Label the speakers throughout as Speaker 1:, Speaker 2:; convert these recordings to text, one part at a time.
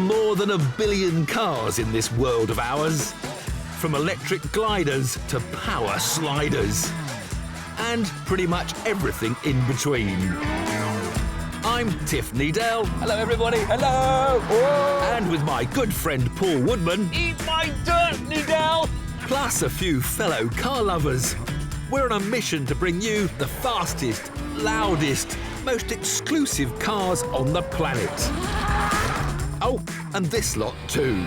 Speaker 1: more than 1 billion cars in this world of ours. From electric gliders to power sliders. And pretty much everything in between. I'm Tiff Needell.
Speaker 2: Hello, everybody. Hello. Whoa.
Speaker 1: And with my good friend Paul Woodman.
Speaker 2: Eat my dirt, Needell.
Speaker 1: Plus a few fellow car lovers. We're on a mission to bring you the fastest, loudest, most exclusive cars on the planet. Oh, and this lot too.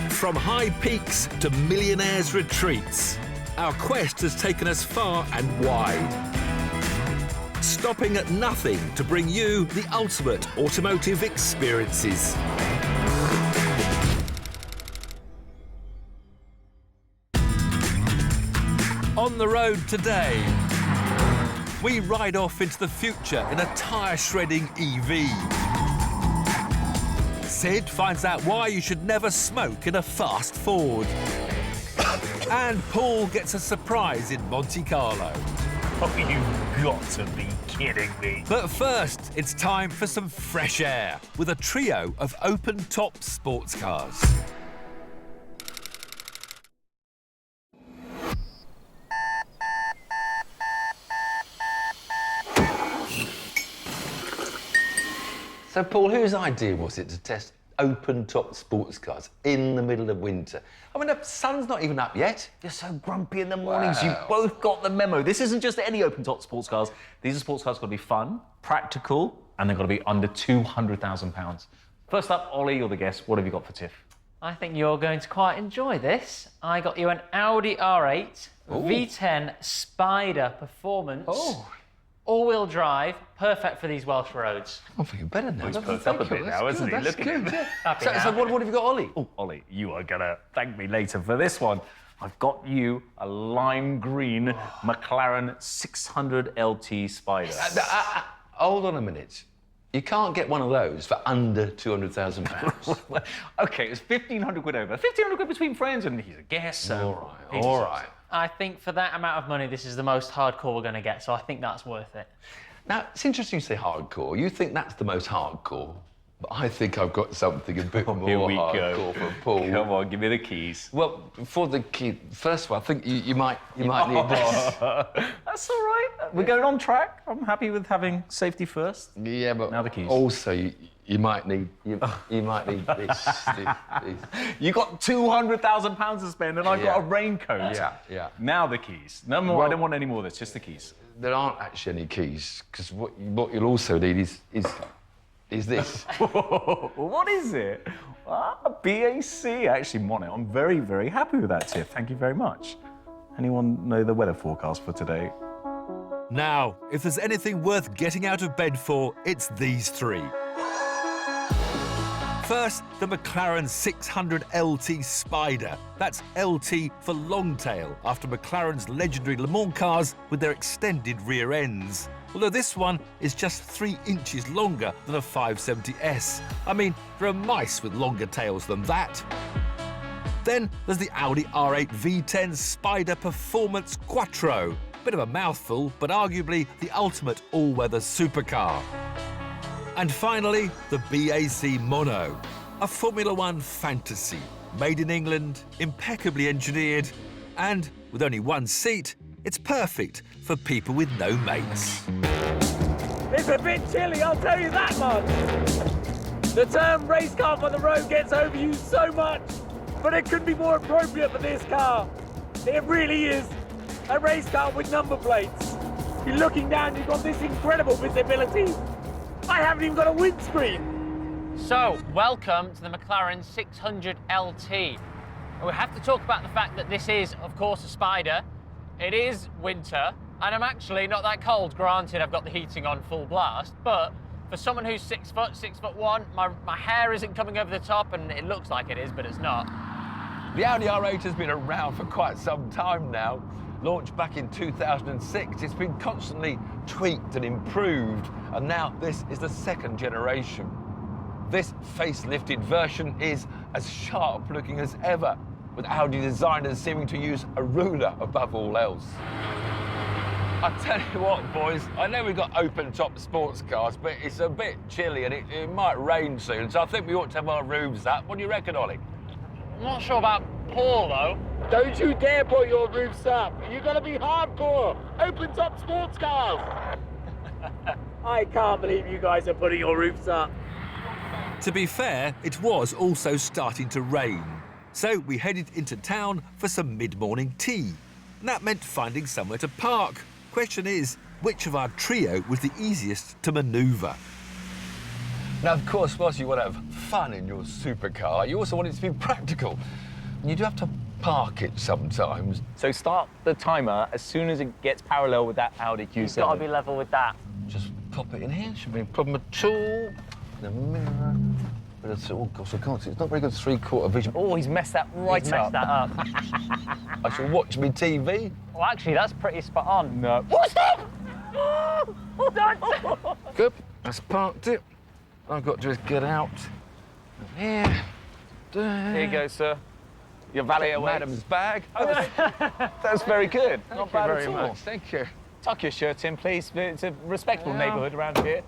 Speaker 1: From high peaks to millionaires' retreats, our quest has taken us far and wide. Stopping at nothing to bring you the ultimate automotive experiences. On the road today, we ride off into the future in a tyre-shredding EV. Sid finds out why you should never smoke in a fast Ford. And Paul gets a surprise in Monte Carlo.
Speaker 2: Oh, you've got to be kidding me.
Speaker 1: But first, it's time for some fresh air with a trio of open-top sports cars.
Speaker 3: So, Paul, whose idea was it to test open-top sports cars in the middle of winter? I mean, the sun's not even up yet.
Speaker 2: You're so grumpy in the mornings.
Speaker 3: Wow.
Speaker 2: You've both got the memo. This isn't just any open-top sports cars. These are sports cars got to be fun, practical, and they've got to be under £200,000. First up, Ollie, you're the guest. What have you got for Tiff?
Speaker 4: I think you're going to quite enjoy this. I got you an Audi R8 V10 Spider Performance.
Speaker 3: Oh.
Speaker 4: All-wheel drive, perfect for these Welsh roads.
Speaker 3: I'm thinking better now.
Speaker 2: He's perked up a bit now, isn't he? Look at him.
Speaker 4: Happy
Speaker 3: So
Speaker 4: now.
Speaker 3: what have you got, Ollie?
Speaker 2: Oh, Ollie, you are going to thank me later for this one. I've got you a lime green McLaren 600LT Spider.
Speaker 3: Hold on a minute. You can't get one of those for under £200,000.
Speaker 2: OK, it's 1,500 quid over. 1,500 quid between friends, and he's a guest, so...
Speaker 3: All right.
Speaker 4: I think for that amount of money, this is the most hardcore we're going to get, so I think that's worth it.
Speaker 3: Now, it's interesting you say hardcore. You think that's the most hardcore, but I think I've got something a bit more hardcore for Paul.
Speaker 2: Come on, give me the keys.
Speaker 3: Well, for the key, first of all, I think you might need this.
Speaker 2: That's all right. We're going on track. I'm happy with having safety first.
Speaker 3: Yeah, but
Speaker 2: Now the keys.
Speaker 3: Also, you might need you might need this.
Speaker 2: You got £200,000 to spend, and I've got a raincoat.
Speaker 3: Yeah.
Speaker 2: Now the keys. No more. I don't want any more of this. Just the keys.
Speaker 3: There aren't actually any keys because what you'll also need is this.
Speaker 2: What is it? BAC, actually, Mono. I'm very, very happy with that, Tiff. Thank you very much. Anyone know the weather forecast for today?
Speaker 1: Now, if there's anything worth getting out of bed for, it's these three. First, the McLaren 600LT Spider. That's LT for long tail, after McLaren's legendary Le Mans cars with their extended rear ends. Although this one is just 3 inches longer than a 570S. I mean, there are mice with longer tails than that. Then there's the Audi R8 V10 Spider Performance Quattro. Bit of a mouthful, but arguably the ultimate all-weather supercar. And finally, the BAC Mono, a Formula One fantasy, made in England, impeccably engineered, and with only one seat, it's perfect for people with no mates.
Speaker 5: It's a bit chilly, I'll tell you that much. The term race car for the road gets overused so much, but it couldn't be more appropriate for this car. It really is a race car with number plates. You're looking down, you've got this incredible visibility. I haven't even got a windscreen.
Speaker 4: So, welcome to the McLaren 600LT. We have to talk about the fact that this is, of course, a Spider. It is winter, and I'm actually not that cold. Granted, I've got the heating on full blast, but for someone who's 6 foot, 6'1", my hair isn't coming over the top, and it looks like it is, but it's not.
Speaker 3: The Audi R8 has been around for quite some time now. Launched back in 2006, it's been constantly tweaked and improved, and now this is the second generation. This facelifted version is as sharp looking as ever, with Audi designers seeming to use a ruler above all else. I tell you what, boys, I know we've got open-top sports cars, but it's a bit chilly and it might rain soon, so I think we ought to have our roofs up. What do you reckon, Ollie?
Speaker 4: I'm not sure about Paul, though.
Speaker 5: Don't you dare put your roofs up. You're going to be hardcore. Open-top sports cars. I can't believe you guys are putting your roofs up.
Speaker 1: To be fair, it was also starting to rain. So we headed into town for some mid-morning tea. And that meant finding somewhere to park. Question is, which of our trio was the easiest to manoeuvre?
Speaker 3: Now, of course, whilst you want to have fun in your supercar, you also want it to be practical. And you do have to park it sometimes.
Speaker 2: So start the timer as soon as it gets parallel with that Audi Q7.
Speaker 4: It's got to be level with that.
Speaker 3: Just pop it in here, shouldn't be a problem at all. The mirror. But it's, oh gosh, I can't see. It's not very good three-quarter vision.
Speaker 2: Oh, he's messed that right
Speaker 4: He's
Speaker 2: up.
Speaker 4: messed that up.
Speaker 3: I should watch me TV.
Speaker 4: Well, actually, that's pretty spot on.
Speaker 2: No.
Speaker 4: What's that? Oh,
Speaker 3: Good. That's parked it. I've got to just get out. Here. There.
Speaker 2: Here you go, sir. Your valet away.
Speaker 3: Madam's bag.
Speaker 2: Oh, that's very good.
Speaker 3: Thank
Speaker 2: Not
Speaker 3: you
Speaker 2: bad
Speaker 3: very
Speaker 2: at all.
Speaker 3: much. Thank you.
Speaker 2: Tuck your shirt in, please. It's a respectable
Speaker 3: Yeah.
Speaker 2: neighbourhood around here.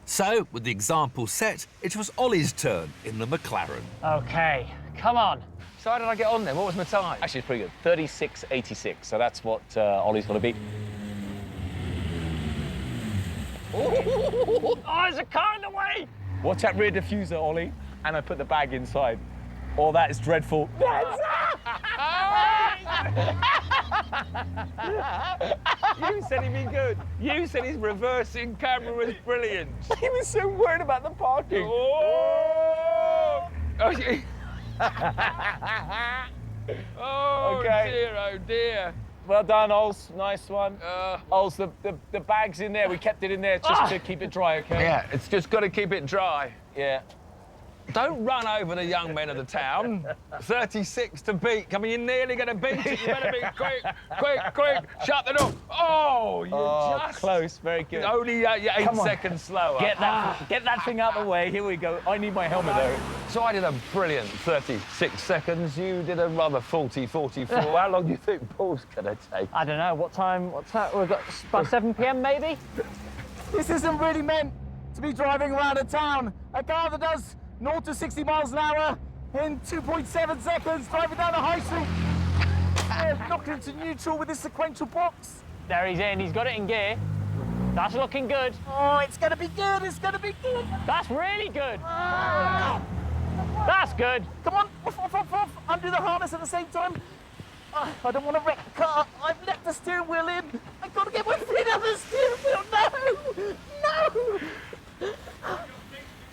Speaker 1: So, with the example set, it was Ollie's turn in the McLaren.
Speaker 4: OK, come on.
Speaker 3: So how did I get on then? What was my time?
Speaker 2: Actually, it's pretty good. 36.86. So that's what Ollie's going to be.
Speaker 4: Oh, there's a car in the way.
Speaker 2: Watch that rear diffuser, Ollie. And I put the bag inside. Oh, that is dreadful.
Speaker 3: You said he'd be good. You said his reversing camera was brilliant.
Speaker 2: He was so worried about the parking.
Speaker 3: Oh! Oh,
Speaker 2: Okay.
Speaker 3: dear, oh dear.
Speaker 2: Well done, Ols. Nice one. Ols, the bag's in there. We kept it in there just to keep it dry, OK?
Speaker 3: Yeah, it's just got to keep it dry.
Speaker 2: Yeah.
Speaker 3: Don't run over the young men of the town. 36 to beat. I mean, you're nearly going to beat it. You better be quick, quick, quick. Shut the door. Oh, you just...
Speaker 2: Close. Very good.
Speaker 3: Only you're 8
Speaker 2: Come on.
Speaker 3: seconds slower.
Speaker 2: Get that thing out of the way. Here we go. I need my helmet, though.
Speaker 3: So I did a brilliant 36 seconds. You did a rather 44. How long do you think Paul's going to take?
Speaker 4: I don't know. What's that? We've got by 7 p.m. maybe?
Speaker 5: This isn't really meant to be driving around a town. A car that does 0 to 60 miles an hour in 2.7 seconds, driving down the high street. Knocked into neutral with this sequential box.
Speaker 4: There he's in. He's got it in gear. That's looking good.
Speaker 5: Oh, it's going to be good. It's going to be good.
Speaker 4: That's really good.
Speaker 5: Ah.
Speaker 4: That's good.
Speaker 5: Come on, off. Undo the harness at the same time. I don't want to wreck the car. I've left the steering wheel in. I've got to get my feet out of the steering wheel. No!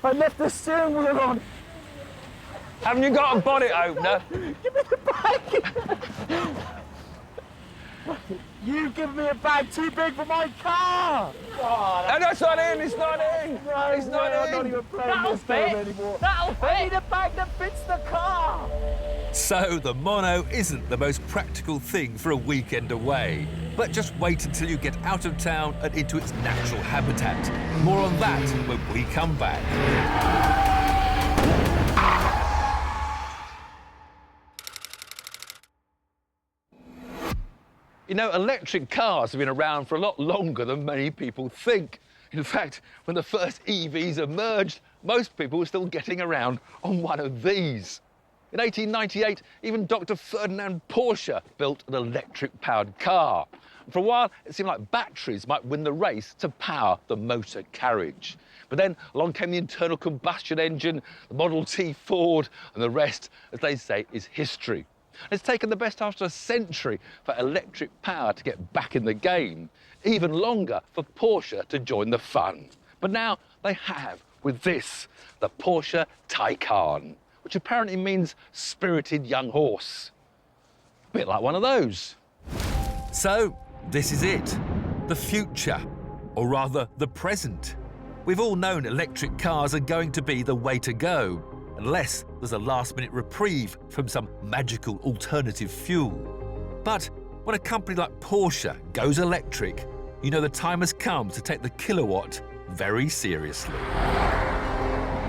Speaker 5: I left the steering wheel on.
Speaker 3: Haven't you got a bonnet opener?
Speaker 5: Give me the bag. You give me a bag too big for my car.
Speaker 3: No, that's not in. It's not in.
Speaker 5: No,
Speaker 3: It's not
Speaker 5: I'm
Speaker 3: in.
Speaker 5: not even playing
Speaker 4: That'll
Speaker 5: this game
Speaker 4: fit.
Speaker 5: anymore.
Speaker 4: That'll
Speaker 5: I need
Speaker 4: fit.
Speaker 5: a bag that fits the car.
Speaker 1: So the Mono isn't the most practical thing for a weekend away. But just wait until you get out of town and into its natural habitat. More on that when we come back.
Speaker 3: You know, electric cars have been around for a lot longer than many people think. In fact, when the first EVs emerged, most people were still getting around on one of these. In 1898, even Dr. Ferdinand Porsche built an electric-powered car. For a while, it seemed like batteries might win the race to power the motor carriage. But then along came the internal combustion engine, the Model T Ford, and the rest, as they say, is history. It's taken the best part of a century for electric power to get back in the game, even longer for Porsche to join the fun. But now they have with this, the Porsche Taycan, which apparently means spirited young horse. A bit like one of those.
Speaker 1: So, this is it. The future, or rather, the present. We've all known electric cars are going to be the way to go, unless there's a last-minute reprieve from some magical alternative fuel. But when a company like Porsche goes electric, you know the time has come to take the kilowatt very seriously.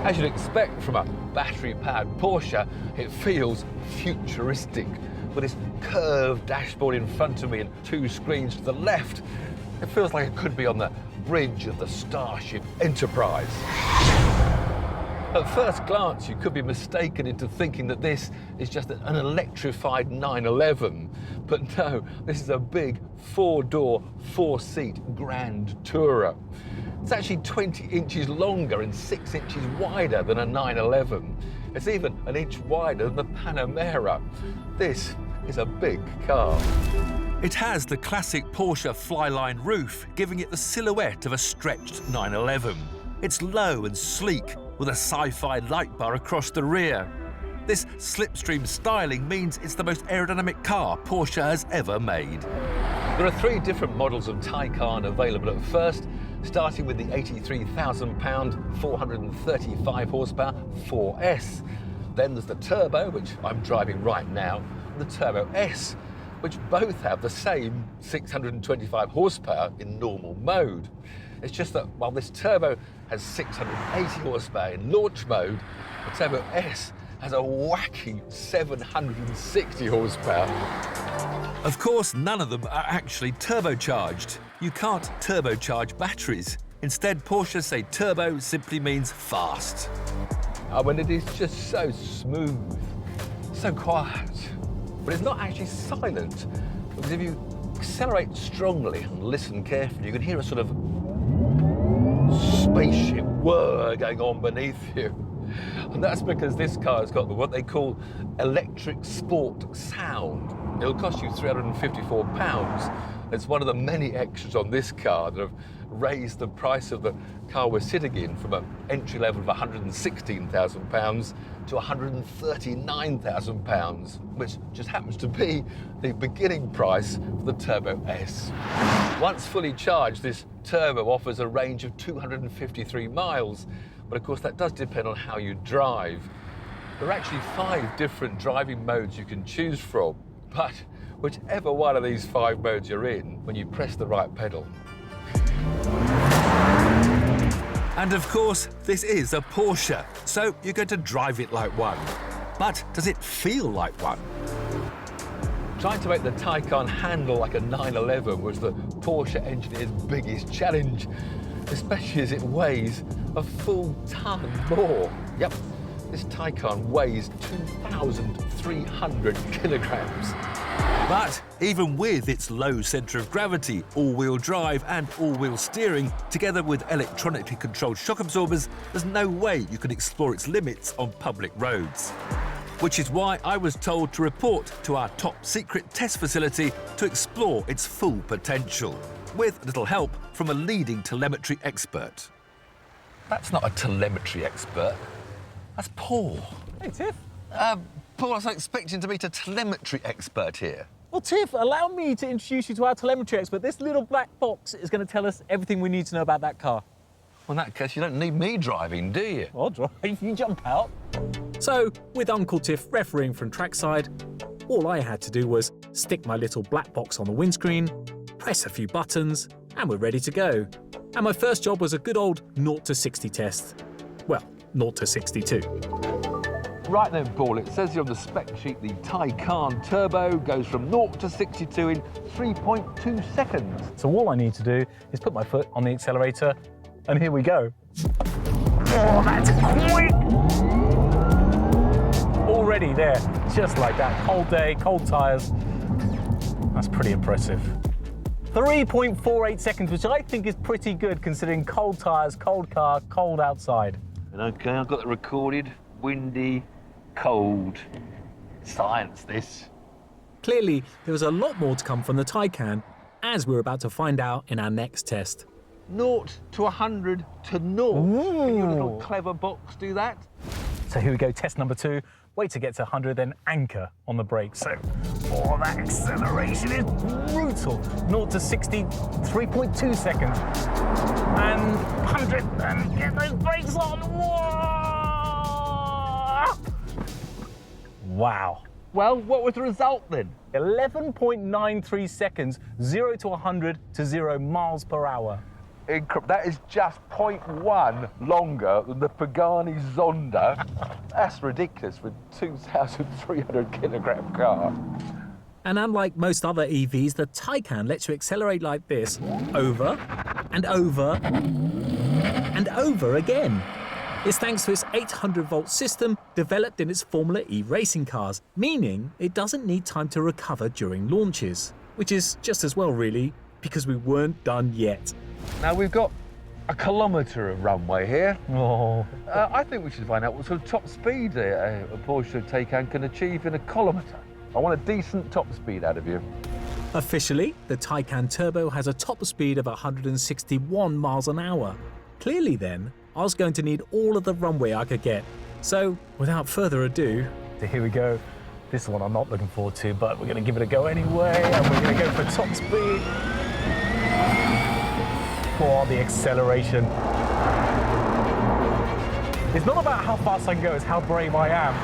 Speaker 3: As you'd expect from a battery-powered Porsche, it feels futuristic. With this curved dashboard in front of me and two screens to the left, It feels like it could be on the bridge of the Starship Enterprise. At first glance, you could be mistaken into thinking that this is just an electrified 911. But no, this is a big four-door, four-seat Grand Tourer. It's actually 20 inches longer and 6 inches wider than a 911. It's even an inch wider than the Panamera. This is a big car.
Speaker 1: It has the classic Porsche flyline roof, giving it the silhouette of a stretched 911. It's low and sleek, with a sci-fi light bar across the rear. This slipstream styling means it's the most aerodynamic car Porsche has ever made.
Speaker 3: There are 3 different models of Taycan available at first, starting with the £83,000, 435 horsepower 4S. Then there's the Turbo, which I'm driving right now, and the Turbo S, which both have the same 625 horsepower in normal mode. It's just that while this Turbo has 680 horsepower in launch mode, the Turbo S has a wacky 760 horsepower.
Speaker 1: Of course, none of them are actually turbocharged. You can't turbocharge batteries. Instead, Porsche say turbo simply means fast.
Speaker 3: I mean, it is just so smooth, so quiet. But it's not actually silent, because if you accelerate strongly and listen carefully, you can hear a sort of spaceship whir going on beneath you. And that's because this car has got what they call electric sport sound. It'll cost you £354. It's one of the many extras on this car that have raised the price of the car we're sitting in from an entry level of £116,000 to £139,000, which just happens to be the beginning price for the Turbo S. Once fully charged, this Turbo offers a range of 253 miles, but of course that does depend on how you drive. There are actually 5 different driving modes you can choose from, but whichever one of these 5 modes you're in, when you press the right pedal.
Speaker 1: And of course, this is a Porsche, so you're going to drive it like one. But does it feel like one?
Speaker 3: Trying to make the Taycan handle like a 911 was the Porsche engineer's biggest challenge, especially as it weighs a full ton more. Yep, this Taycan weighs 2,300 kilograms.
Speaker 1: But even with its low centre of gravity, all-wheel drive and all-wheel steering, together with electronically controlled shock absorbers, there's no way you can explore its limits on public roads. Which is why I was told to report to our top-secret test facility to explore its full potential, with a little help from a leading telemetry expert.
Speaker 3: That's not a telemetry expert. That's Paul.
Speaker 5: Hey, Tiff.
Speaker 3: Paul, I was expecting to meet a telemetry expert here.
Speaker 5: Well, Tiff, allow me to introduce you to our telemetry expert. This little black box is going to tell us everything we need to know about that car.
Speaker 3: Well, in that case, you don't need me driving, do you?
Speaker 5: I'll drive. You jump out. So, with Uncle Tiff refereeing from trackside, all I had to do was stick my little black box on the windscreen, press a few buttons, and we're ready to go. And my first job was a good old 0 to 60 test. Well, 0 to 62.
Speaker 3: Right then, Paul, it says here on the spec sheet the Taycan Turbo goes from 0 to 62 in 3.2 seconds.
Speaker 5: So all I need to do is put my foot on the accelerator, and here we go. Oh, that's quick! Already there, just like that. Cold day, cold tyres. That's pretty impressive. 3.48 seconds, which I think is pretty good considering cold tyres, cold car, cold outside.
Speaker 3: OK, I've got it recorded. Windy, cold. Science, this.
Speaker 5: Clearly, there was a lot more to come from the Taycan, as we're about to find out in our next test.
Speaker 3: 0 to 100 to 0. Can your little clever box do that?
Speaker 5: So here we go, test number 2. Wait to get to 100, then anchor on the brakes. So, oh, that acceleration is brutal. 0 to 60, 3.2 seconds. And 100, and get those brakes on. Whoa! Wow.
Speaker 3: Well, what was the result then?
Speaker 5: 11.93 seconds, 0 to 100 to 0 miles per hour.
Speaker 3: That is just 0.1 longer than the Pagani Zonda. That's ridiculous for a 2,300 kilogram car.
Speaker 6: And unlike most other EVs, the Taycan lets you accelerate like this over and over and over again. It's thanks to its 800-volt system developed in its Formula E racing cars, meaning it doesn't need time to recover during launches. Which is just as well, really, because we weren't done yet.
Speaker 3: Now we've got a kilometre of runway here.
Speaker 5: Oh.
Speaker 3: I think we should find out what sort of top speed a Porsche Taycan can achieve in a kilometre. I want a decent top speed out of you.
Speaker 6: Officially, the Taycan Turbo has a top speed of 161 miles an hour. Clearly then, I was going to need all of the runway I could get. So, without further ado...
Speaker 5: So here we go. This one I'm not looking forward to, but we're going to give it a go anyway, and we're going to go for top speed. For the acceleration. It's not about how fast I can go, it's how brave I am.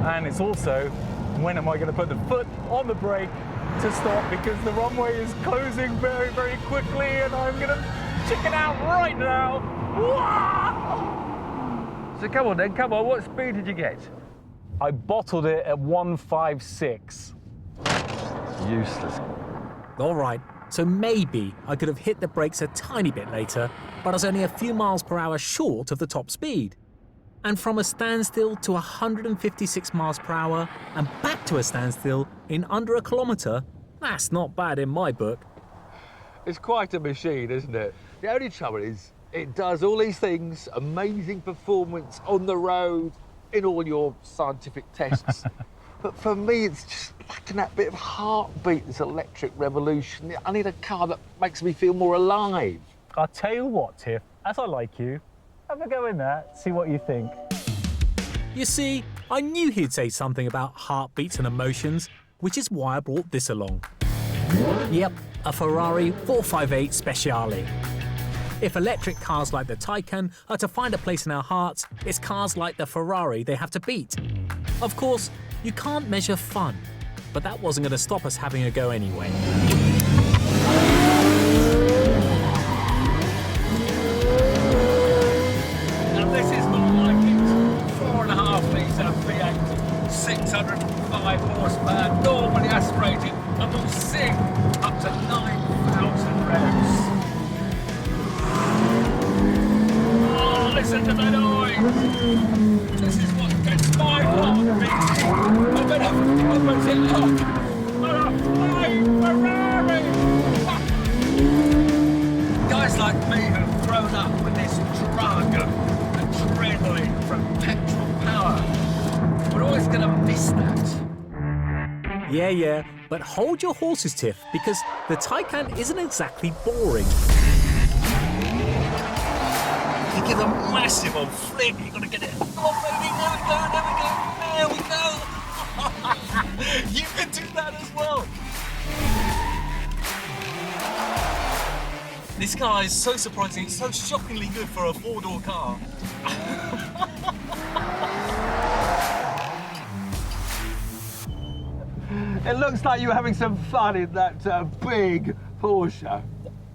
Speaker 5: And it's also, when am I going to put the foot on the brake to stop, because the runway is closing very, very quickly, and I'm going to chicken out right now. Whoa!
Speaker 3: So come on then, come on, what speed did you get?
Speaker 5: I bottled it at 156.
Speaker 3: Useless.
Speaker 6: All right, so maybe I could have hit the brakes a tiny bit later, but I was only a few miles per hour short of the top speed. And from a standstill to 156 miles per hour and back to a standstill in under a kilometre, that's not bad in my book.
Speaker 3: It's quite a machine, isn't it? The only trouble is, it does all these things, amazing performance on the road, in all your scientific tests. But for me, it's just lacking that bit of heartbeat, this electric revolution. I need a car that makes me feel more alive.
Speaker 5: I'll tell you what, Tiff, as I like you, have a go in there, see what you think.
Speaker 6: You see, I knew he'd say something about heartbeats and emotions, which is why I brought this along. Yep, a Ferrari 458 Speciale. If electric cars like the Taycan are to find a place in our hearts, it's cars like the Ferrari they have to beat. Of course, you can't measure fun, but that wasn't going to stop us having a go anyway.
Speaker 3: Now this is more like it. 4.5 litre V8, 605 horsepower, normally aspirated, and will sing up to 9,000 revs. Listen to the noise! This is what gets my heart beating! I'm gonna open it up! I'm a flying Ferrari! Guys like me have grown up with this drug of adrenaline from petrol power. We're always gonna miss that.
Speaker 6: Yeah, but hold your horses, Tiff, because the Taycan isn't exactly boring.
Speaker 3: You give a massive old flick, you've got to get it. Oh, baby, there we go. You can do that as well.
Speaker 7: This car is so surprising, it's so shockingly good for a four-door car.
Speaker 3: It looks like you're having some fun in that big Porsche.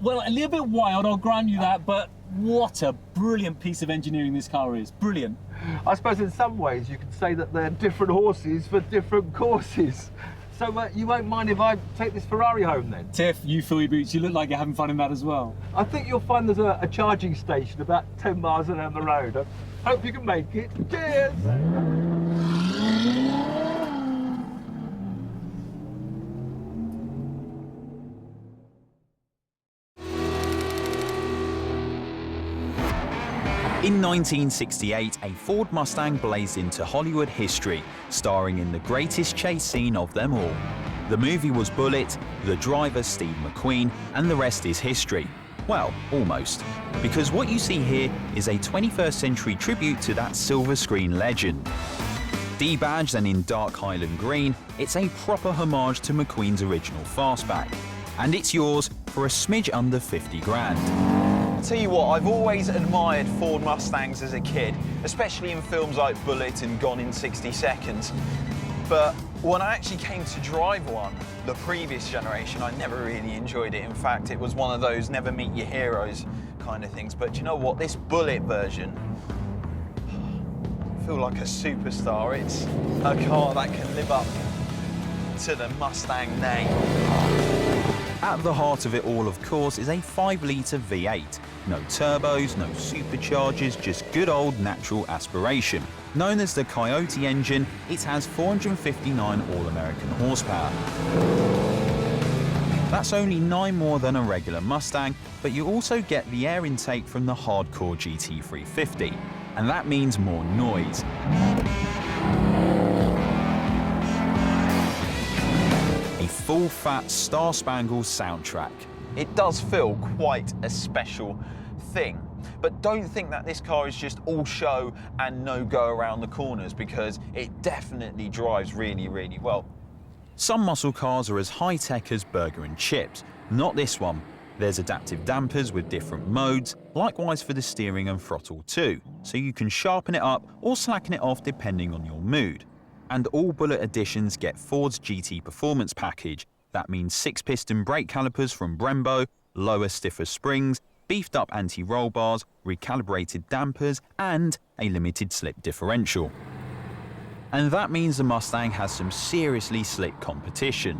Speaker 7: Well, a little bit wild, I'll grant you that, but what a brilliant piece of engineering this car is. Brilliant.
Speaker 3: I suppose in some ways you could say that they're different horses for different courses. So you won't mind if I take this Ferrari home then?
Speaker 7: Tiff, you fill your boots, you look like you're having fun in that as well.
Speaker 3: I think you'll find there's a charging station about 10 miles down the road. I hope you can make it. Cheers!
Speaker 8: In 1968, a Ford Mustang blazed into Hollywood history, starring in the greatest chase scene of them all. The movie was Bullitt, the driver Steve McQueen, and the rest is history. Well, almost. Because what you see here is a 21st century tribute to that silver screen legend. Debadged and in dark Highland green, it's a proper homage to McQueen's original fastback. And it's yours for a smidge under 50 grand.
Speaker 9: I'll tell you what, I've always admired Ford Mustangs as a kid, especially in films like Bullitt and Gone in 60 Seconds. But when I actually came to drive one, the previous generation, I never really enjoyed it. In fact, it was one of those never meet your heroes kind of things. But you know what, this Bullitt version, I feel like a superstar. It's a car that can live up into the Mustang name.
Speaker 8: At the heart of it all, of course, is a 5-litre V8. No turbos, no superchargers, just good old natural aspiration. Known as the Coyote engine, it has 459 All-American horsepower. That's only 9 more than a regular Mustang, but you also get the air intake from the hardcore GT350, and that means more noise. A full-fat, star-spangled soundtrack.
Speaker 9: It does feel quite a special thing. But don't think that this car is just all show and no go around the corners, because it definitely drives really, really well.
Speaker 8: Some muscle cars are as high-tech as burger and chips. Not this one. There's adaptive dampers with different modes, likewise for the steering and throttle too, so you can sharpen it up or slacken it off depending on your mood. And all Bullitt editions get Ford's GT Performance package. That means 6-piston brake calipers from Brembo, lower, stiffer springs, beefed up anti-roll bars, recalibrated dampers, and a limited slip differential. And that means the Mustang has some seriously slick competition.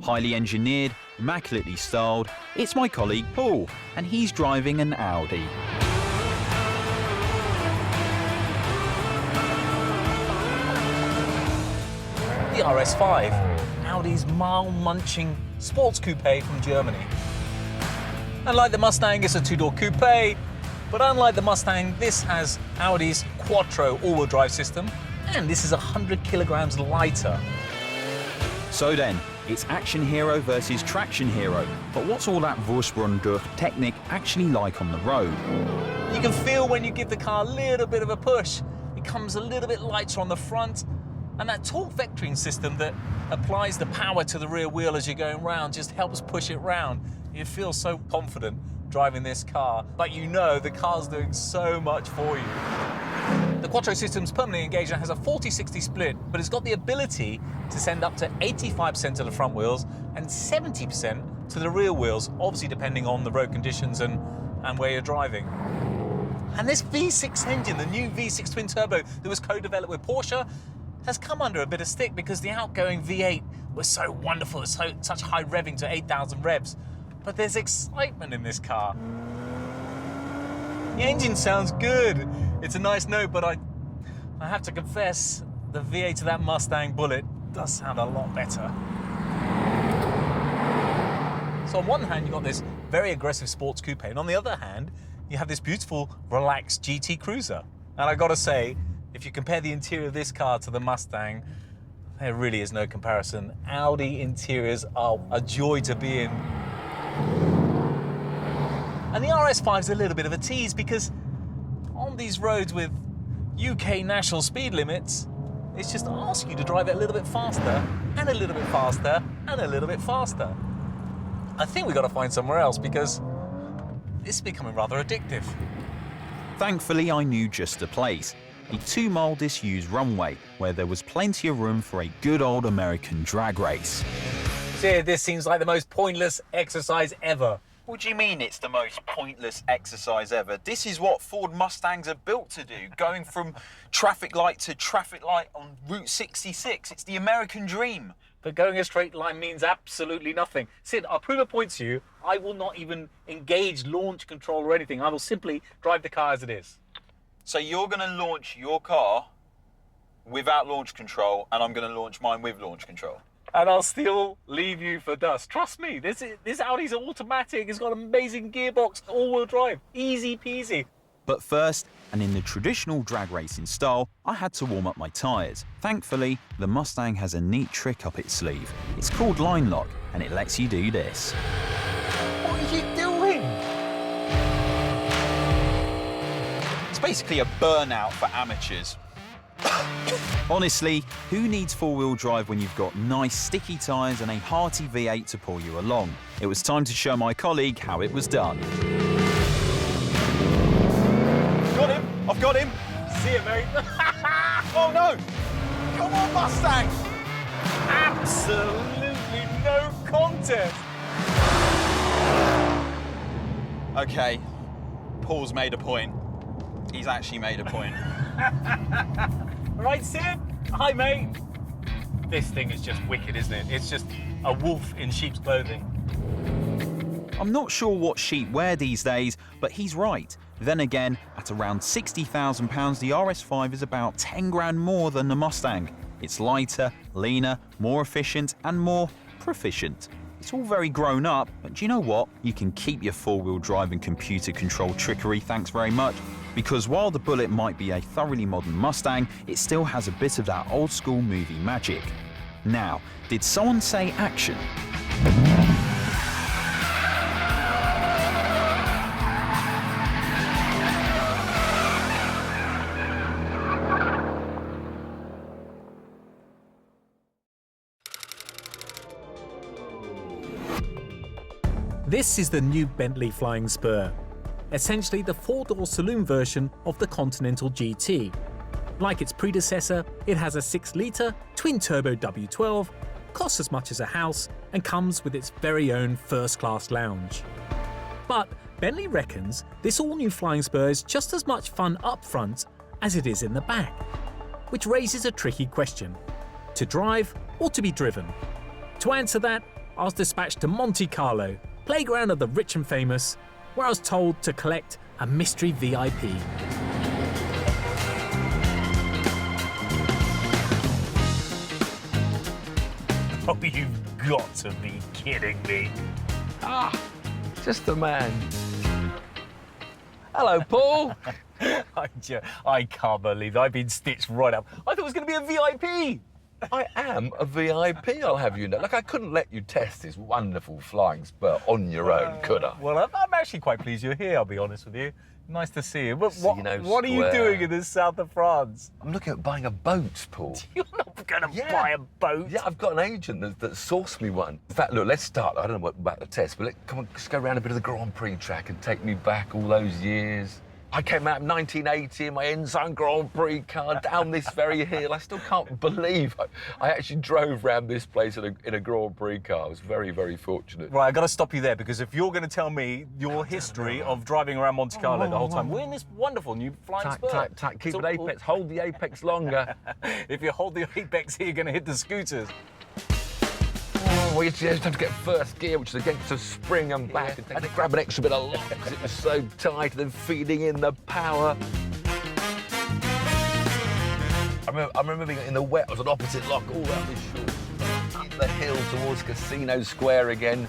Speaker 8: Highly engineered, immaculately styled, it's my colleague Paul, and he's driving an Audi.
Speaker 6: The RS5, Audi's mile-munching sports coupe from Germany. Unlike the Mustang, it's a 2-door coupe, but unlike the Mustang, this has Audi's Quattro all-wheel drive system, and this is 100 kilograms lighter.
Speaker 8: So then, it's action hero versus traction hero, but what's all that Vorsprung durch Technik actually like on the road?
Speaker 6: You can feel when you give the car a little bit of a push, it comes a little bit lighter on the front, and that torque vectoring system that applies the power to the rear wheel as you're going round just helps push it round. You feel so confident driving this car, but you know the car's doing so much for you. The Quattro system's permanently engaged and has a 40-60 split, but it's got the ability to send up to 85% to the front wheels and 70% to the rear wheels, obviously depending on the road conditions and where you're driving. And this V6 engine, the new V6 twin turbo that was co-developed with Porsche, has come under a bit of stick because the outgoing V8 was so wonderful, it's such high revving to 8,000 revs. But there's excitement in this car. The engine sounds good. It's a nice note, but I have to confess, the V8 of that Mustang Bullitt does sound a lot better. So on one hand, you've got this very aggressive sports coupe, and on the other hand, you have this beautiful, relaxed GT cruiser. And I gotta say, if you compare the interior of this car to the Mustang, there really is no comparison. Audi interiors are a joy to be in. And the RS5 is a little bit of a tease because on these roads with UK national speed limits, it's just asking you to drive it a little bit faster, and a little bit faster, and a little bit faster. I think we've got to find somewhere else because this is becoming rather addictive.
Speaker 8: Thankfully, I knew just a place. A 2-mile disused runway where there was plenty of room for a good old American drag race.
Speaker 6: See, this seems like the most pointless exercise ever.
Speaker 9: What do you mean it's the most pointless exercise ever? This is what Ford Mustangs are built to do, going from traffic light to traffic light on Route 66. It's the American dream.
Speaker 6: But going a straight line means absolutely nothing. Sid, I'll prove a point to you. I will not even engage launch control or anything. I will simply drive the car as it is.
Speaker 9: So you're going to launch your car without launch control, and I'm going to launch mine with launch control.
Speaker 6: And I'll still leave you for dust. Trust me, this Audi's automatic. It's got an amazing gearbox, all-wheel drive, easy peasy.
Speaker 8: But first, and in the traditional drag racing style, I had to warm up my tyres. Thankfully, the Mustang has a neat trick up its sleeve. It's called line lock, and it lets you do this.
Speaker 6: What are you doing?
Speaker 9: It's basically a burnout for amateurs.
Speaker 8: Honestly, who needs four-wheel drive when you've got nice sticky tyres and a hearty V8 to pull you along? It was time to show my colleague how it was done.
Speaker 9: Got him! I've got him!
Speaker 6: See you, mate.
Speaker 9: Oh no! Come on, Mustang!
Speaker 6: Absolutely no contest.
Speaker 9: Okay, Paul's made a point. He's actually made a point.
Speaker 6: Right, Sid? Hi, mate.
Speaker 7: This thing is just wicked, isn't it? It's just a wolf in sheep's clothing.
Speaker 8: I'm not sure what sheep wear these days, but he's right. Then again, at around £60,000, the RS5 is about 10 grand more than the Mustang. It's lighter, leaner, more efficient, and more proficient. It's all very grown up, but do you know what? You can keep your four-wheel drive and computer-controlled trickery, thanks very much. Because while the Bullitt might be a thoroughly modern Mustang, it still has a bit of that old-school movie magic. Now, did someone say action?
Speaker 6: This is the new Bentley Flying Spur, essentially the four-door saloon version of the Continental GT. Like its predecessor, it has a 6-litre twin-turbo W12, costs as much as a house, and comes with its very own first-class lounge. But Bentley reckons this all-new Flying Spur is just as much fun up front as it is in the back, which raises a tricky question: to drive or to be driven? To answer that, I was dispatched to Monte, Carlo, playground of the rich and famous, where I was told to collect a mystery VIP.
Speaker 7: Oh, you've got to be kidding me.
Speaker 3: Ah, just the man. Hello, Paul.
Speaker 7: I can't believe it. I've been stitched right up. I thought it was going to be a VIP.
Speaker 3: I am a VIP, I'll have you know. Like, I couldn't let you test this wonderful Flying Spur on your own, could I?
Speaker 7: Well, I'm actually quite pleased you're here, I'll be honest with you. Nice to see you. But what are you
Speaker 3: Square.
Speaker 7: doing in the south of France?
Speaker 3: I'm looking at buying a boat, Paul.
Speaker 7: You're not going to buy a boat.
Speaker 3: Yeah, I've got an agent that sourced me one. In fact, look, let's start. I don't know what about the test, but come on, let's go around a bit of the Grand Prix track and take me back all those years. I came out in 1980 in my Ensign Grand Prix car down this very hill. I still can't believe I actually drove around this place in a Grand Prix car. I was very, very fortunate.
Speaker 7: Right, I've got to stop you there, because if you're going to tell me your history of driving around Monte Carlo the whole time, we're in this wonderful new Flying Spur.
Speaker 3: Keep it apex, hold the apex longer.
Speaker 7: If you hold the apex here, you're going to hit the scooters.
Speaker 3: Well, you just have to get first gear, which is against a spring and back, and then grab an extra bit of lock because it was so tight, and then feeding in the power. I remember being in the wet. I was on opposite lock all around this short, the hill towards Casino Square again.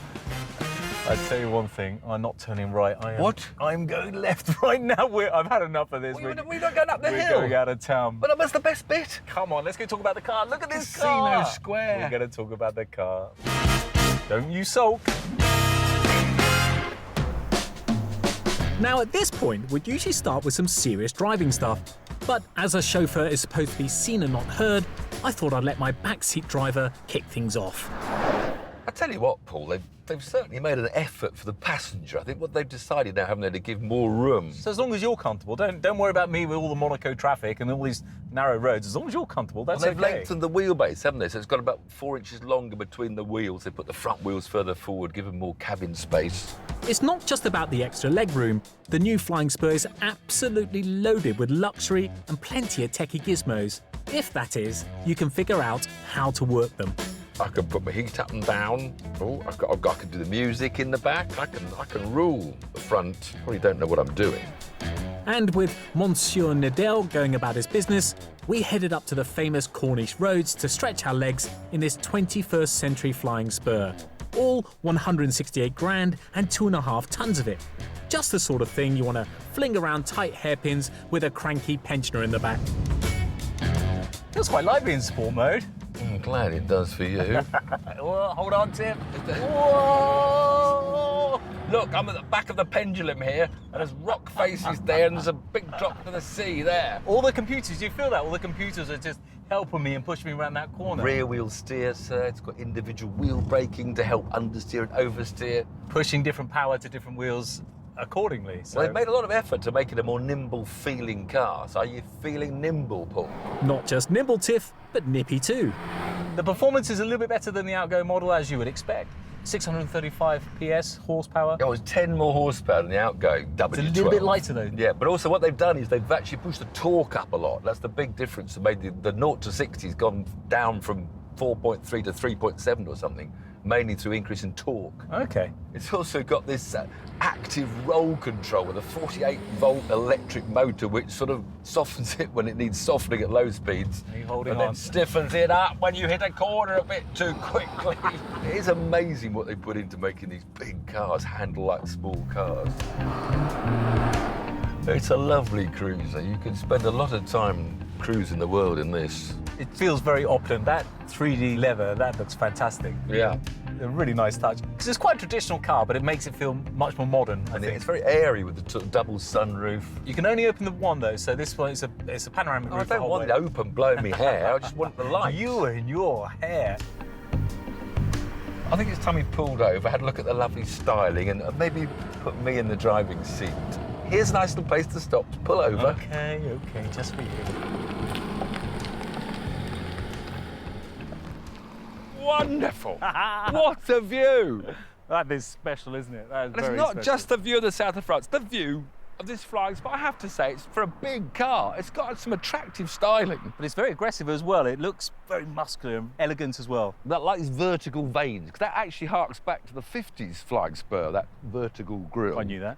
Speaker 7: I'd tell you one thing, I'm not turning right.
Speaker 3: What?
Speaker 7: I'm going left right now. I've had enough of this.
Speaker 3: We're not going up the hill.
Speaker 7: We're going out of town.
Speaker 3: But that's the best bit.
Speaker 7: Come on, let's go talk about the car. Look at this car.
Speaker 3: Casino Square.
Speaker 7: We're going to talk about the car. Don't you sulk.
Speaker 6: Now at this point, we'd usually start with some serious driving stuff. But as a chauffeur is supposed to be seen and not heard, I thought I'd let my backseat driver kick things off.
Speaker 3: I tell you what, Paul, they've certainly made an effort for the passenger. I think what they've decided now, haven't they, to give more room.
Speaker 7: So as long as you're comfortable, don't worry about me with all the Monaco traffic and all these narrow roads. As long as you're comfortable, that's
Speaker 3: They've
Speaker 7: okay.
Speaker 3: lengthened the wheelbase, haven't they? So it's got about 4 inches longer between the wheels. They put the front wheels further forward, give them more cabin space.
Speaker 6: It's not just about the extra legroom. The new Flying Spur is absolutely loaded with luxury and plenty of techie gizmos. If that is, you can figure out how to work them.
Speaker 3: I can put my heat up and down. Oh, I can do the music in the back. I can rule the front. Probably don't know what I'm doing.
Speaker 6: And with Monsieur Nadel going about his business, we headed up to the famous Cornish roads to stretch our legs in this 21st century Flying Spur. All 168 grand and 2.5 tons of it. Just the sort of thing you want to fling around tight hairpins with a cranky pensioner in the back.
Speaker 7: Feels quite lively in sport mode.
Speaker 3: I'm glad it does for you.
Speaker 7: Whoa, hold on, Tim.
Speaker 3: Whoa! Look, I'm at the back of the pendulum here, and there's rock faces there, and there's a big drop to the sea there.
Speaker 7: All the computers, you feel that? All the computers are just helping me and pushing me around that corner.
Speaker 3: Rear wheel steer, sir. It's got individual wheel braking to help understeer and oversteer.
Speaker 7: Pushing different power to different wheels accordingly. So
Speaker 3: Well, they've made a lot of effort to make it a more nimble feeling car. So are you feeling nimble, Paul?
Speaker 6: Not just nimble, Tiff, but nippy too.
Speaker 7: the performance is a little bit better than the outgoing model, as you would expect. 635 PS horsepower.
Speaker 3: Oh, it's 10 more horsepower than the outgoing W12.
Speaker 7: It's a little bit lighter though.
Speaker 3: Yeah, but also what they've done is they've actually pushed the torque up a lot. That's the big difference. They made the 0 to 60's gone down from 4.3 to 3.7 or something, mainly through increase in torque.
Speaker 7: Okay.
Speaker 3: It's also got this active roll control with a 48-volt electric motor, which sort of softens it when it needs softening at low speeds.
Speaker 7: Are you holding
Speaker 3: and
Speaker 7: on?
Speaker 3: then stiffens it up when you hit a corner a bit too quickly. It is amazing what they put into making these big cars handle like small cars. It's a lovely cruiser. You can spend a lot of time cruising the world in this.
Speaker 7: It feels very opulent. That 3D leather, that looks fantastic.
Speaker 3: Yeah.
Speaker 7: A really nice touch. Because it's quite a traditional car, but it makes it feel much more modern, I
Speaker 3: And
Speaker 7: think.
Speaker 3: it's very airy with the sort of double sunroof.
Speaker 7: You can only open the one, though, so this one is a panoramic
Speaker 3: I
Speaker 7: roof. the
Speaker 3: don't
Speaker 7: whole
Speaker 3: want
Speaker 7: way.
Speaker 3: it open blowing me hair. I just want the light.
Speaker 7: You and your hair.
Speaker 3: I think it's time we pulled over, had a look at the lovely styling, and maybe put me in the driving seat. Here's a nice little place to stop, to pull over.
Speaker 7: Okay, just for you.
Speaker 3: Wonderful! What a view!
Speaker 7: That is special, isn't it? That is
Speaker 3: And it's
Speaker 7: very
Speaker 3: not
Speaker 7: special.
Speaker 3: just the view of the south of France, the view of this flying spot. I have to say, it's for a big car. It's got some attractive styling.
Speaker 7: But it's very aggressive as well. It looks very muscular and elegant as well.
Speaker 3: That like these vertical veins, because that actually harks back to the 50s flying spur, that vertical grille.
Speaker 7: I knew that.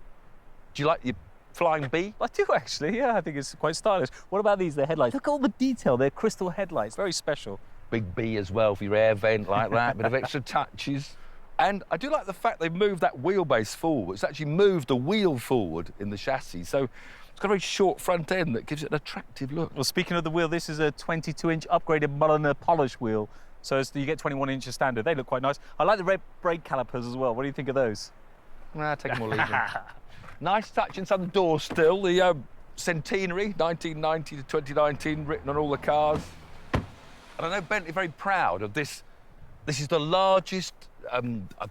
Speaker 3: Do you like your flying bee?
Speaker 7: I do actually, yeah. I think it's quite stylish. What about these, the headlights? Look at all the detail. They're crystal headlights. Very special.
Speaker 3: Big B as well for your air vent like that, bit of extra touches. And I do like the fact they've moved that wheelbase forward. It's actually moved the wheel forward in the chassis. So it's got a very short front end that gives it an attractive look.
Speaker 7: Well, speaking of the wheel, this is a 22-inch upgraded Mulliner polish wheel. So you get 21 inches standard. They look quite nice. I like the red brake calipers as well. What do you think of those?
Speaker 3: Nah, take them or leave them. Nice touch inside the door still. The centenary, 1990 to 2019, written on all the cars. And I know Bentley are very proud of this. This is the largest, I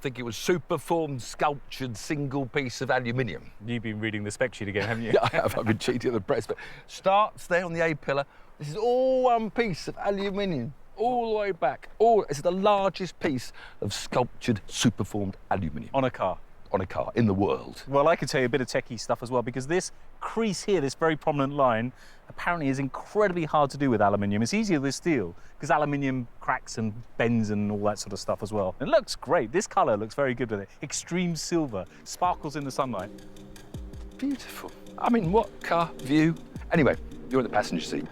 Speaker 3: think it was super-formed, sculptured single piece of aluminium.
Speaker 7: You've been reading the spec sheet again, haven't you?
Speaker 3: Yeah, I have. I've been cheating at the press. But starts there on the A-pillar. This is all one piece of aluminium, all the way back. It's the largest piece of sculptured, super-formed aluminium.
Speaker 7: On a car.
Speaker 3: On a car in the world.
Speaker 7: Well, I could tell you a bit of techie stuff as well, because this crease here, this very prominent line, apparently is incredibly hard to do with aluminium. It's easier with steel, because aluminium cracks and bends and all that sort of stuff as well. It looks great. This colour looks very good with it. Extreme silver, sparkles in the sunlight.
Speaker 3: Beautiful. I mean, what car view? Anyway, you're in the passenger seat.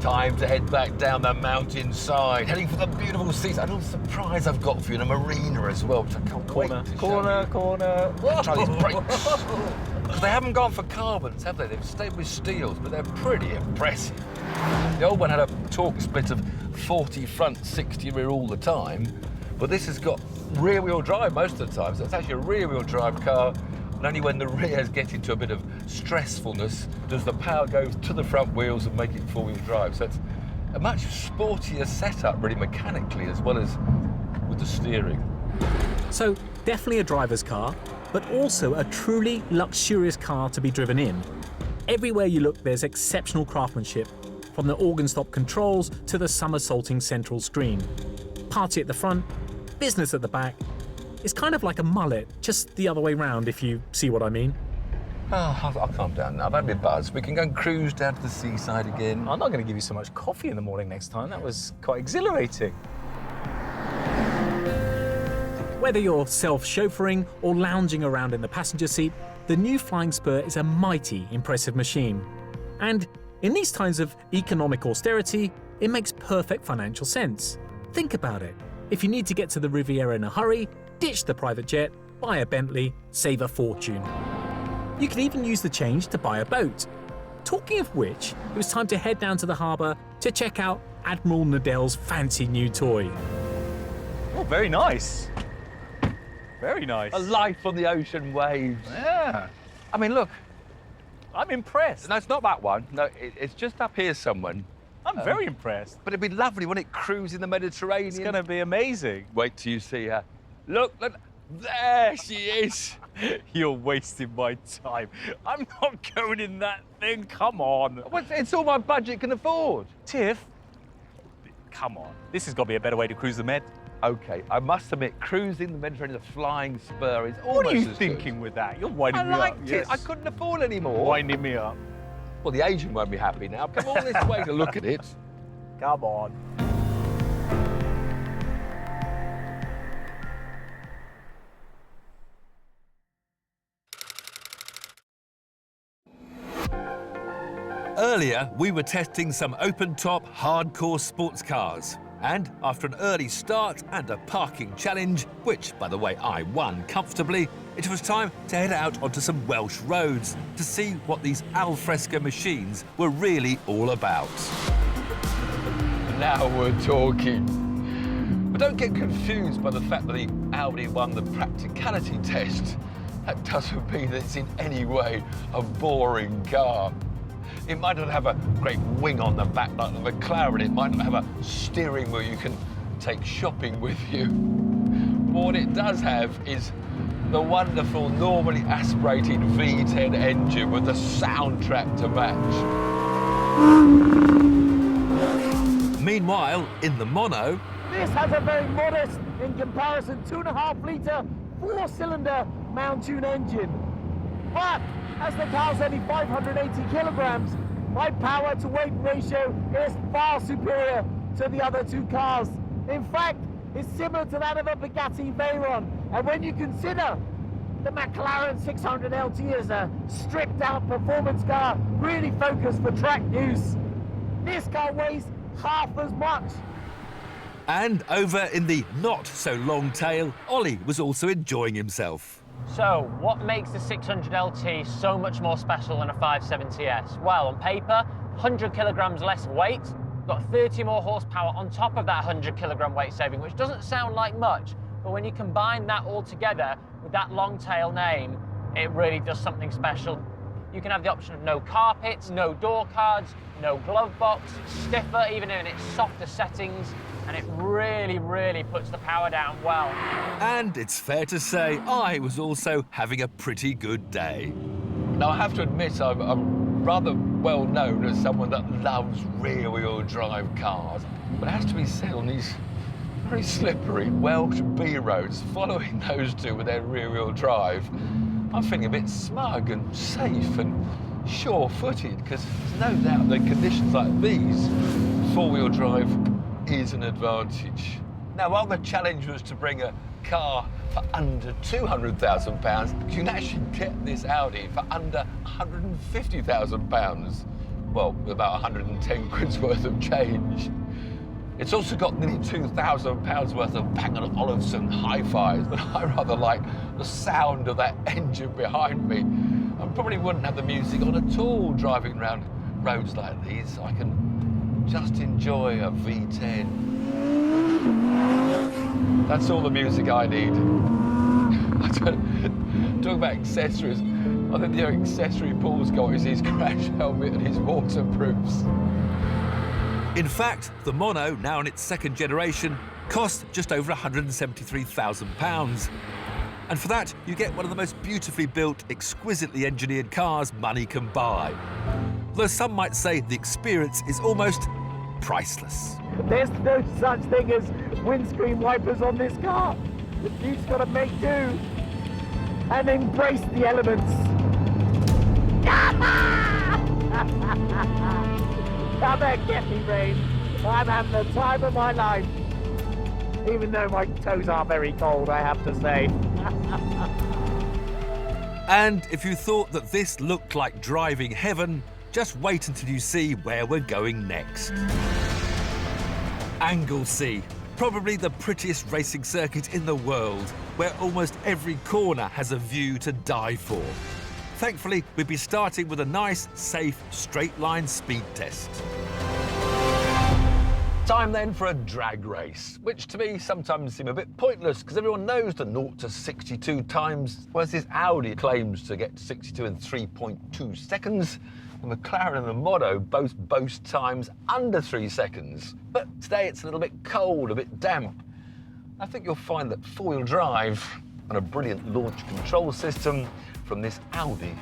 Speaker 3: Time to head back down the mountainside, heading for the beautiful seats. And a little surprise I've got for you in a marina as well, which I can't wait to show you.
Speaker 7: Corner.
Speaker 3: Try these brakes. Because they haven't gone for carbons, have they? They've stayed with steels, but they're pretty impressive. The old one had a torque split of 40 front, 60 rear all the time, but this has got rear-wheel drive most of the time, so it's actually a rear-wheel drive car. And only when the rears get into a bit of stressfulness does the power go to the front wheels and make it four-wheel drive. So it's a much sportier setup, really, mechanically, as well as with the steering.
Speaker 6: So definitely a driver's car, but also a truly luxurious car to be driven in. Everywhere you look, there's exceptional craftsmanship, from the organ stop controls to the somersaulting central screen. Party at the front, business at the back. It's kind of like a mullet, just the other way round, if you see what I mean.
Speaker 3: Oh, I'll calm down now. I've had a bit buzz. We can go and cruise down to the seaside again.
Speaker 7: I'm not going to give you so much coffee in the morning next time. That was quite exhilarating.
Speaker 6: Whether you're self-chauffeuring or lounging around in the passenger seat, the new Flying Spur is a mighty impressive machine. And in these times of economic austerity, it makes perfect financial sense. Think about it. If you need to get to the Riviera in a hurry, ditch the private jet, buy a Bentley, save a fortune. You can even use the change to buy a boat. Talking of which, it was time to head down to the harbour to check out Admiral Nadell's fancy new toy.
Speaker 7: Oh, very nice. Very nice.
Speaker 3: A life on the ocean waves.
Speaker 7: Yeah.
Speaker 3: I mean, look.
Speaker 7: I'm impressed.
Speaker 3: No, it's not that one. No, it's just up here somewhere.
Speaker 7: I'm very impressed.
Speaker 3: But it'd be lovely when it cruised in the Mediterranean.
Speaker 7: It's going to be amazing.
Speaker 3: Wait till you see her. Look, there she is.
Speaker 7: You're wasting my time. I'm not going in that thing. Come on.
Speaker 3: It's all my budget can afford.
Speaker 7: Tiff, come on. This has got to be a better way to cruise the Med.
Speaker 3: OK, I must admit, cruising the Mediterranean, the Flying Spur is almost
Speaker 7: What are you
Speaker 3: as
Speaker 7: thinking
Speaker 3: good.
Speaker 7: with that? You're winding
Speaker 3: I
Speaker 7: me up.
Speaker 3: liked it.
Speaker 7: Yes.
Speaker 3: I couldn't afford any more.
Speaker 7: Winding me up.
Speaker 3: Well, the agent won't be happy now. Come all this way to look at it.
Speaker 5: Come on.
Speaker 1: Earlier, we were testing some open-top, hardcore sports cars. And after an early start and a parking challenge, which, by the way, I won comfortably, it was time to head out onto some Welsh roads to see what these alfresco machines were really all about.
Speaker 3: Now we're talking. But don't get confused by the fact that the Audi won the practicality test. That doesn't mean that it's in any way a boring car. It might not have a great wing on the back like the McLaren. It might not have a steering wheel you can take shopping with you. But what it does have is the wonderful, normally aspirated V10 engine with the soundtrack to match.
Speaker 1: Meanwhile, in the Mono,
Speaker 5: This has a very modest, in comparison, 2.5-litre, 4-cylinder Mountune engine. But as the car's only 580 kilograms, my power to weight ratio is far superior to the other two cars. In fact, it's similar to that of a Bugatti Veyron. And when you consider the McLaren 600LT as a stripped-out performance car, really focused for track use, this car weighs half as much.
Speaker 1: and over in the not-so-long tail, Ollie was also enjoying himself.
Speaker 4: So, what makes the 600LT so much more special than a 570S? Well, on paper, 100 kilograms less weight, got 30 more horsepower on top of that 100 kilogram weight saving, which doesn't sound like much, but when you combine that all together with that long tail name, it really does something special. You can have the option of no carpets, no door cards, no glove box, stiffer even in its softer settings, and it really, really puts the power down well.
Speaker 1: And it's fair to say I was also having a pretty good day.
Speaker 3: Now, I have to admit, I'm rather well known as someone that loves rear-wheel drive cars. But it has to be said, on these very slippery Welsh B roads, following those two with their rear-wheel drive, I'm feeling a bit smug and safe and sure-footed, because there's no doubt that in conditions like these, four-wheel drive is an advantage. Now, while the challenge was to bring a car for under £200,000, you can actually get this Audi for under £150,000. Well, with about 110 quid's worth of change. It's also got nearly £2,000 worth of Bang & Olufsen hi-fis, but I rather like the sound of that engine behind me. I probably wouldn't have the music on at all driving around roads like these. I can just enjoy a V10. That's all the music I need. Talking about accessories, I think the only accessory Paul's got is his crash helmet and his waterproofs.
Speaker 1: In fact, the Mono, now in its second generation, costs just over £173,000. And for that, you get one of the most beautifully built, exquisitely engineered cars money can buy. Though some might say the experience is almost priceless.
Speaker 5: There's no such thing as windscreen wipers on this car. You've just got to make do and embrace the elements. Come and get me, Rain. I'm having the time of my life. Even though my toes are very cold, I have to say.
Speaker 1: And if you thought that this looked like driving heaven, just wait until you see where we're going next. Anglesey, probably the prettiest racing circuit in the world, where almost every corner has a view to die for. Thankfully, we'll be starting with a nice, safe, straight-line speed test.
Speaker 3: Time then for a drag race, which to me sometimes seem a bit pointless because everyone knows the 0 to 62 times, whereas this Audi claims to get to 62 in 3.2 seconds. The McLaren and the Mono both boast times under 3 seconds. But today it's a little bit cold, a bit damp. I think you'll find that four-wheel drive and a brilliant launch control system from this Audi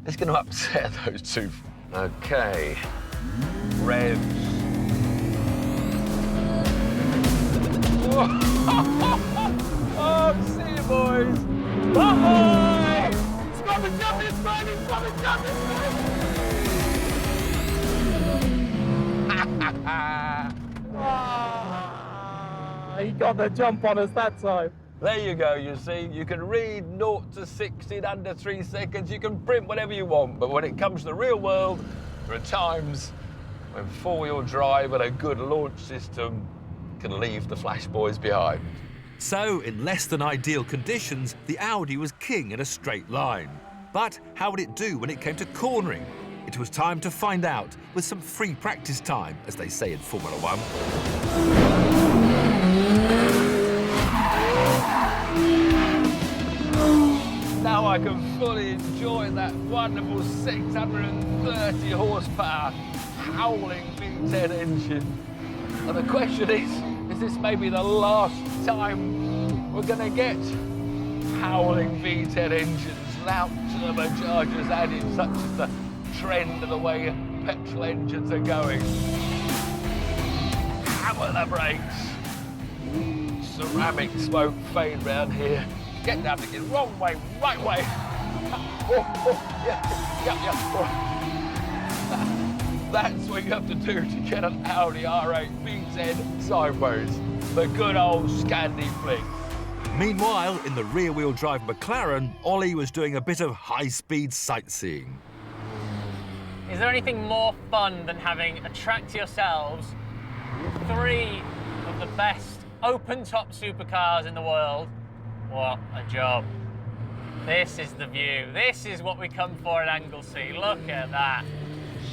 Speaker 3: is going to upset those two. Okay, revs. Oh, see you, boys. Bye-bye. It's got the jump, it's got the jump,
Speaker 5: He got the jump on us that time.
Speaker 3: There you go, you see. You can read 0 to 60 in under 3 seconds. You can print whatever you want. But when it comes to the real world, there are times when four-wheel drive and a good launch system can leave the Flash Boys behind.
Speaker 1: So, in less than ideal conditions, the Audi was king in a straight line. But how would it do when it came to cornering? It was time to find out with some free practice time, as they say in Formula One.
Speaker 3: Now I can fully enjoy that wonderful 630 horsepower howling V10 engine. And the question is this maybe the last time we're going to get howling V10 engines, loud turbochargers added, such as the trend of the way petrol engines are going. Hammer the brakes. Ceramic smoke fade round here. Get down again, wrong way, right way. That's what you have to do to get an Audi R8 V10 sideways. The good old Scandi flick.
Speaker 1: Meanwhile, in the rear-wheel drive McLaren, Ollie was doing a bit of high-speed sightseeing.
Speaker 4: Is there anything more fun than having a track to yourselves, 3 of the best open-top supercars in the world? What a job. This is the view. This is what we come for at Anglesey. Look at that.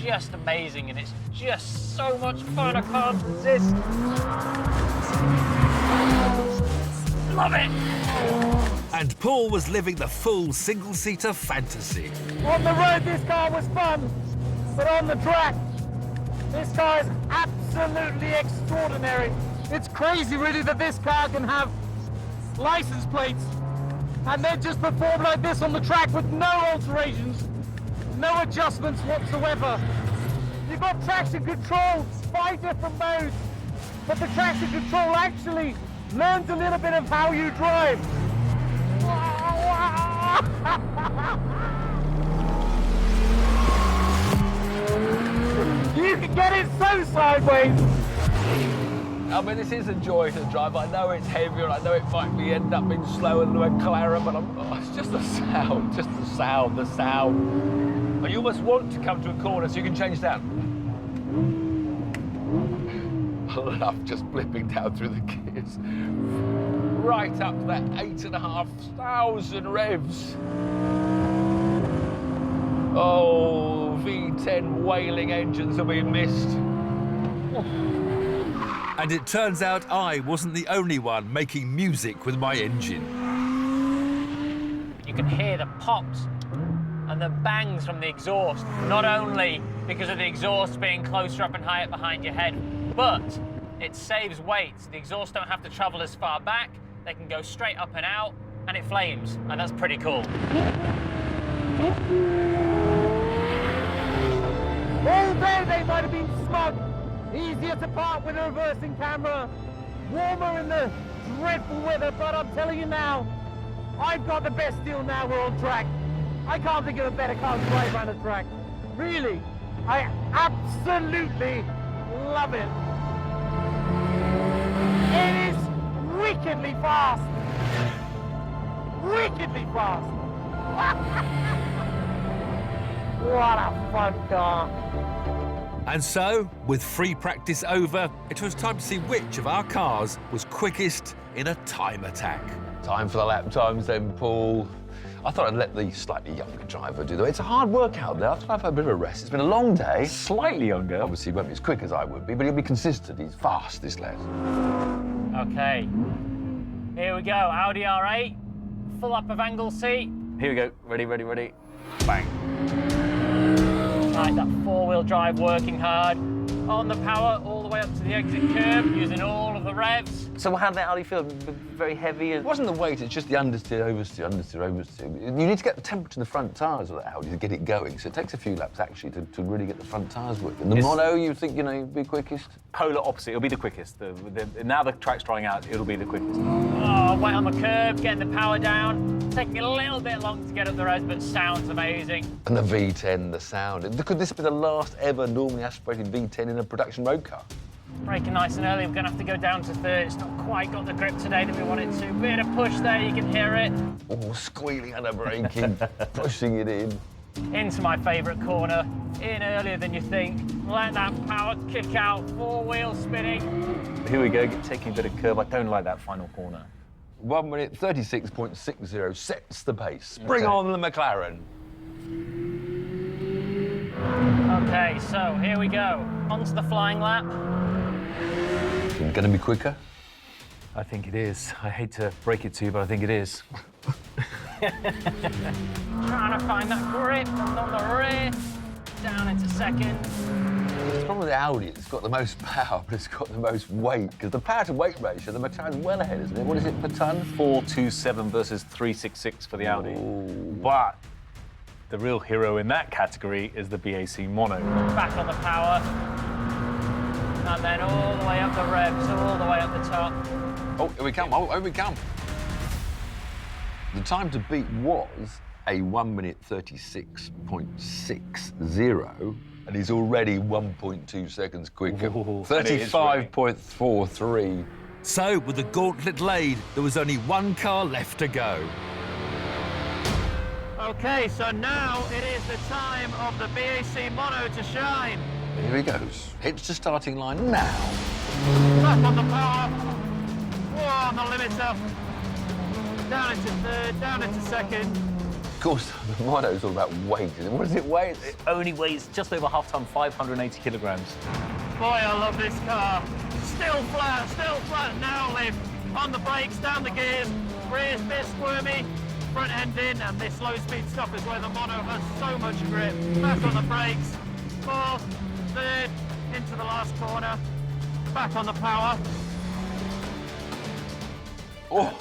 Speaker 4: Just amazing, and it's just so much fun. I can't resist. Love it.
Speaker 1: And Paul was living the full single-seater fantasy.
Speaker 5: On the road, this car was fun, but on the track, this car is absolutely extraordinary. It's crazy, really, that this car can have license plates and then just perform like this on the track with no alterations, no adjustments whatsoever. You've got traction control, 5 different modes, but the traction control actually learns a little bit of how you drive. You can get it so sideways.
Speaker 3: I mean, this is a joy to drive. I know it's heavier, I know it might end up being slower than a McLaren, but it's just the sound, the sound. And you almost want to come to a corner so you can change down. I love just blipping down through the gears. Right up to that 8,500 revs. Oh, V10 wailing engines will be missed.
Speaker 1: And it turns out I wasn't the only one making music with my engine.
Speaker 4: You can hear the pops and the bangs from the exhaust, not only because of the exhaust being closer up and higher behind your head, but it saves weight. The exhaust don't have to travel as far back, they can go straight up and out, and it flames, and that's pretty cool.
Speaker 5: All day they might have been smug. Easier to park with a reversing camera, warmer in the dreadful weather, but I'm telling you now, I've got the best deal now we're on track. I can't think of a better car to drive around the track. Really, I absolutely love it. It is wickedly fast. Wickedly fast. What a fun car.
Speaker 1: And so, with free practice over, it was time to see which of our cars was quickest in a time attack.
Speaker 3: Time for the lap times then, Paul. I thought I'd let the slightly younger driver do that. It's a hard workout there. I've had a bit of a rest. It's been a long day.
Speaker 2: Slightly younger.
Speaker 3: Obviously, he won't be as quick as I would be, but he'll be consistent. He's fast, this lad.
Speaker 4: Okay, here we go. Audi R8, full up of Anglesey.
Speaker 2: Here we go. Ready, ready, ready. Bang.
Speaker 4: Right, that 4-wheel drive working hard. On the power, all the way up to the exit curb, using all of the revs.
Speaker 2: So how did that Audi feel? Very heavy?
Speaker 3: It wasn't the weight, it's just the understeer, oversteer, understeer, oversteer. You need to get the temperature of the front tyres of the Audi to get it going, so it takes a few laps, actually, to really get the front tyres working. The Mono, you think, you'll be quickest?
Speaker 2: Polar opposite, it'll be the quickest. Now the track's drying out, it'll be the quickest.
Speaker 4: Oh, wait on the curb, getting the power down. Taking a little bit long to get up the revs, but sounds amazing.
Speaker 3: And the V10, the sound. Could this be the last ever normally aspirated V10 in a production road car?
Speaker 4: Braking nice and early, we're going to have to go down to third. It's not quite got the grip today that we want it to. Bit of push there, you can hear it.
Speaker 3: Oh, squealing and a braking, pushing it in.
Speaker 4: Into my favourite corner, in earlier than you think. Let that power kick out, 4 wheels spinning.
Speaker 7: Here we go, taking a bit of curve. I don't like that final corner.
Speaker 3: 1 minute 36.60 sets the pace. Bring on the McLaren.
Speaker 4: Okay, so here we go. Onto the flying lap.
Speaker 3: Going to be quicker?
Speaker 7: I think it is. I hate to break it to you, but I think it is.
Speaker 4: Trying to find that grip and on the rear. Down into second.
Speaker 3: The problem with the Audi, it's got the most power, but it's got the most weight. Because the power to weight ratio, the McLaren's well ahead, isn't it? What is it per tonne?
Speaker 7: 427 versus 366 for the Audi.
Speaker 3: Ooh.
Speaker 7: But the real hero in that category is the BAC Mono.
Speaker 4: Back on the power. And then all the way up the revs, all the way up the top.
Speaker 3: Oh, here we come. Oh, here we come. The time to beat was a 1 minute 36.60, and he's already 1.2 seconds quicker. 35.43.
Speaker 1: So, with the gauntlet laid, there was only one car left to go.
Speaker 4: Okay, so now it is the time of the BAC Mono to shine.
Speaker 3: Here he goes. Hits the starting line now.
Speaker 4: Back on the power. Whoa, on the limiter. Down into third, down into second.
Speaker 3: Of course, the Mono's all about weight, isn't it? What does it weigh?
Speaker 7: It only weighs just over half ton, 580 kilograms.
Speaker 4: Boy, I love this car. Still flat, now lift. On the brakes, down the gears. Rear's a bit squirmy. Front end in, and this low-speed stuff is where the Mono has so much grip. Back on the brakes. Fourth, third, into the last corner. Back on the power.
Speaker 3: Oh.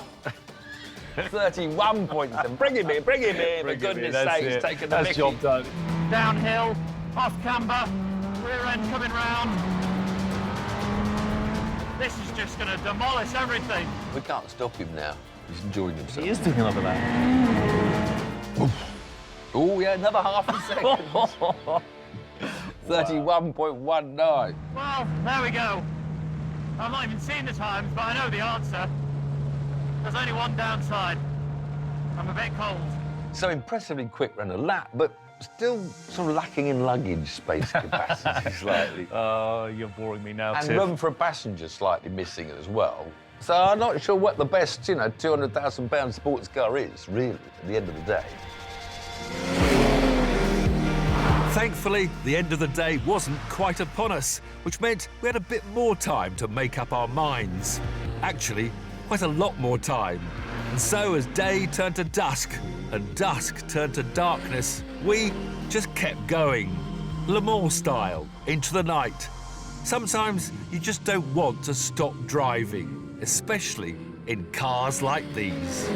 Speaker 3: 31 points. Bring him in, for goodness sake, he's taken the mickey.
Speaker 7: Job done.
Speaker 4: Downhill, off camber, rear end coming round. This is just going to demolish everything.
Speaker 3: We can't stop him now. He's enjoying himself.
Speaker 7: He is doing another lap.
Speaker 3: Oh, yeah, another half a second. 31.19.
Speaker 4: Well, there we go. I've not even seen the times, but I know the answer. There's only one downside. I'm a bit cold.
Speaker 3: So impressively quick run a lap, but still sort of lacking in luggage space capacity slightly.
Speaker 7: Oh, you're boring me now,
Speaker 3: And
Speaker 7: Tiff.
Speaker 3: room for a passenger slightly missing as well. So I'm not sure what the best, £200,000 sports car is, really, at the end of the day.
Speaker 1: Thankfully, the end of the day wasn't quite upon us, which meant we had a bit more time to make up our minds. Actually, quite a lot more time. And so as day turned to dusk and dusk turned to darkness, we just kept going. Le Mans style, into the night. Sometimes you just don't want to stop driving, especially in cars like these.